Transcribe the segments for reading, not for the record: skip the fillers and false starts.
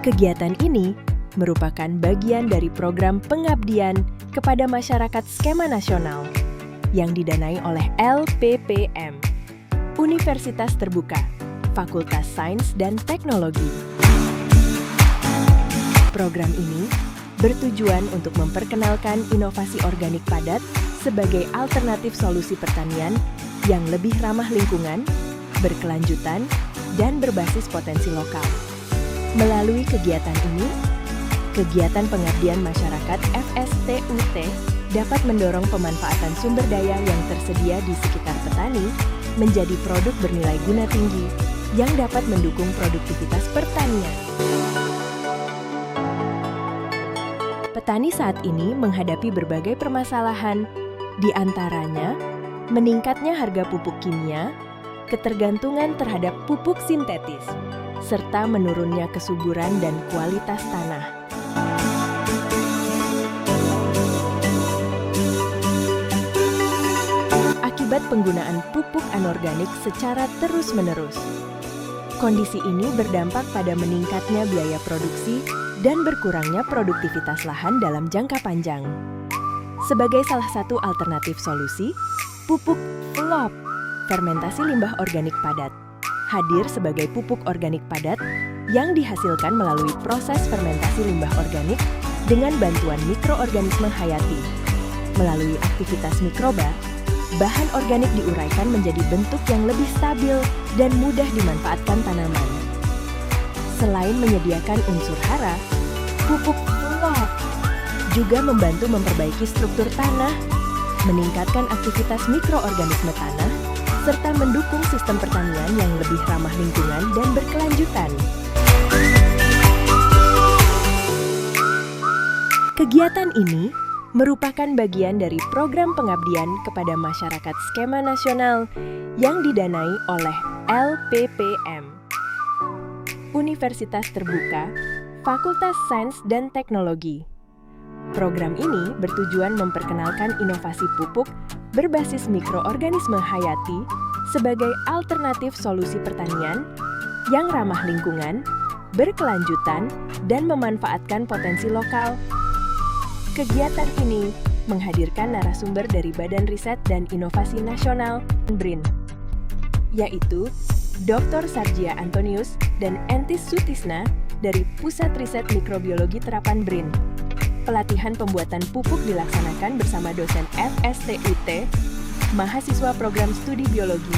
Kegiatan ini merupakan bagian dari program pengabdian kepada masyarakat skema nasional yang didanai oleh LPPM, Universitas Terbuka, Fakultas Sains dan Teknologi. Program ini bertujuan untuk memperkenalkan inovasi organik padat sebagai alternatif solusi pertanian yang lebih ramah lingkungan, berkelanjutan, dan berbasis potensi lokal. Melalui kegiatan ini, kegiatan pengabdian masyarakat FSTUT dapat mendorong pemanfaatan sumber daya yang tersedia di sekitar petani menjadi produk bernilai guna tinggi yang dapat mendukung produktivitas pertanian. Petani saat ini menghadapi berbagai permasalahan, di antaranya meningkatnya harga pupuk kimia, ketergantungan terhadap pupuk sintetis, serta menurunnya kesuburan dan kualitas tanah. Akibat penggunaan pupuk anorganik secara terus-menerus. Kondisi ini berdampak pada meningkatnya biaya produksi dan berkurangnya produktivitas lahan dalam jangka panjang. Sebagai salah satu alternatif solusi, pupuk FLOP, fermentasi limbah organik padat, hadir sebagai pupuk organik padat yang dihasilkan melalui proses fermentasi limbah organik dengan bantuan mikroorganisme hayati. Melalui aktivitas mikroba, bahan organik diuraikan menjadi bentuk yang lebih stabil dan mudah dimanfaatkan tanaman. Selain menyediakan unsur hara, pupuk FLOP juga membantu memperbaiki struktur tanah, meningkatkan aktivitas mikroorganisme tanah, serta mendukung sistem pertanian yang lebih ramah lingkungan dan berkelanjutan. Kegiatan ini merupakan bagian dari program pengabdian kepada masyarakat skema nasional yang didanai oleh LPPM, Universitas Terbuka, Fakultas Sains dan Teknologi. Program ini bertujuan memperkenalkan inovasi pupuk berbasis mikroorganisme hayati sebagai alternatif solusi pertanian yang ramah lingkungan, berkelanjutan, dan memanfaatkan potensi lokal. Kegiatan ini menghadirkan narasumber dari Badan Riset dan Inovasi Nasional BRIN, yaitu Dr. Sarjia Antonius dan Entis Sutisna dari Pusat Riset Mikrobiologi Terapan BRIN. Pelatihan pembuatan pupuk dilaksanakan bersama dosen FSTUT, mahasiswa program studi biologi,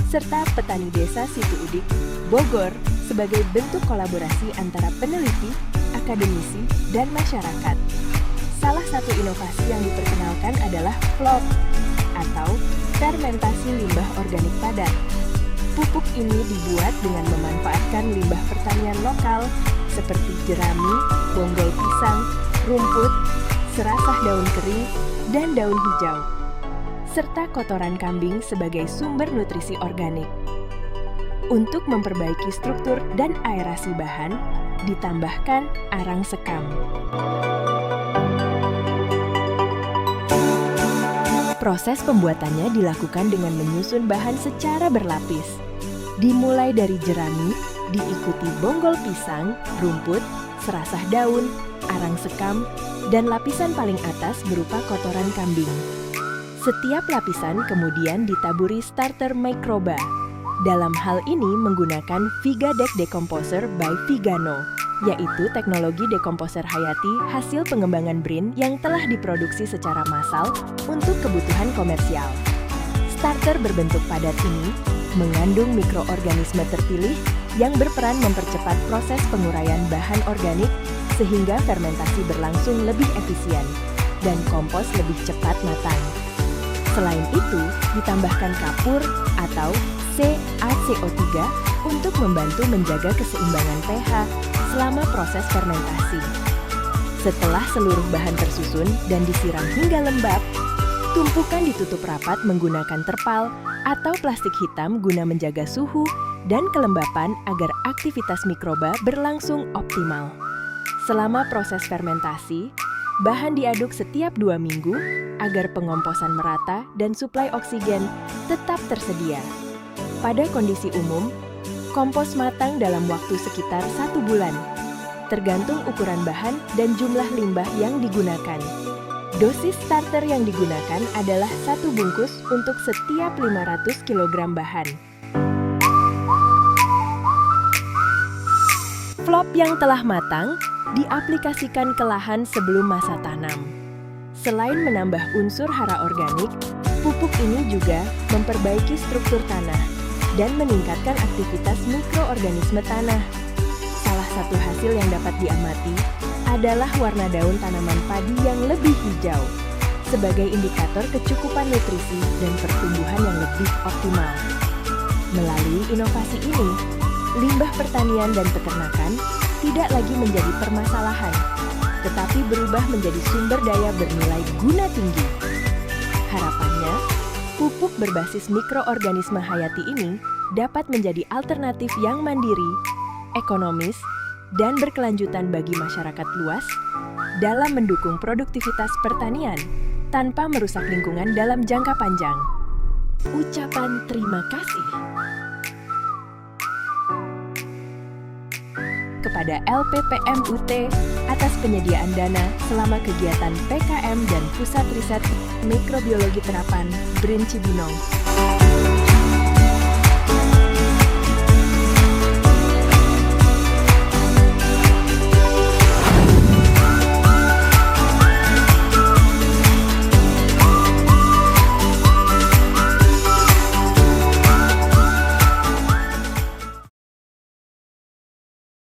serta petani desa Situ Udik, Bogor sebagai bentuk kolaborasi antara peneliti, akademisi, dan masyarakat. Salah satu inovasi yang diperkenalkan adalah FLOP atau fermentasi limbah organik padat. Pupuk ini dibuat dengan memanfaatkan limbah pertanian lokal seperti jerami, bonggol pisang, rumput, serasah daun kering, dan daun hijau, serta kotoran kambing sebagai sumber nutrisi organik. Untuk memperbaiki struktur dan aerasi bahan, ditambahkan arang sekam. Proses pembuatannya dilakukan dengan menyusun bahan secara berlapis. Dimulai dari jerami, diikuti bonggol pisang, rumput, serasah daun, arang sekam, dan lapisan paling atas berupa kotoran kambing. Setiap lapisan kemudian ditaburi starter mikroba. Dalam hal ini menggunakan Vigadex Decomposer by Vigano, yaitu teknologi dekomposer hayati hasil pengembangan BRIN yang telah diproduksi secara massal untuk kebutuhan komersial. Starter berbentuk padat ini mengandung mikroorganisme terpilih yang berperan mempercepat proses penguraian bahan organik sehingga fermentasi berlangsung lebih efisien dan kompos lebih cepat matang. Selain itu, ditambahkan kapur atau CaCO3 untuk membantu menjaga keseimbangan pH selama proses fermentasi. Setelah seluruh bahan tersusun dan disiram hingga lembab, tumpukan ditutup rapat menggunakan terpal atau plastik hitam guna menjaga suhu dan kelembapan agar aktivitas mikroba berlangsung optimal. Selama proses fermentasi, bahan diaduk setiap 2 minggu agar pengomposan merata dan suplai oksigen tetap tersedia. Pada kondisi umum, kompos matang dalam waktu sekitar 1 bulan. tergantung ukuran bahan dan jumlah limbah yang digunakan. Dosis starter yang digunakan adalah 1 bungkus untuk setiap 500 kg bahan. Flop yang telah matang diaplikasikan ke lahan sebelum masa tanam. Selain menambah unsur hara organik, pupuk ini juga memperbaiki struktur tanah dan meningkatkan aktivitas mikroorganisme tanah. Salah satu hasil yang dapat diamati adalah warna daun tanaman padi yang lebih hijau, sebagai indikator kecukupan nutrisi dan pertumbuhan yang lebih optimal. Melalui inovasi ini, limbah pertanian dan peternakan tidak lagi menjadi permasalahan, tetapi berubah menjadi sumber daya bernilai guna tinggi. Harapannya, pupuk berbasis mikroorganisme hayati ini dapat menjadi alternatif yang mandiri, ekonomis, dan berkelanjutan bagi masyarakat luas dalam mendukung produktivitas pertanian tanpa merusak lingkungan dalam jangka panjang. Ucapan terima kasih kepada LPPM UT atas penyediaan dana selama kegiatan PKM dan Pusat Riset Mikrobiologi Terapan BRIN Cibinong.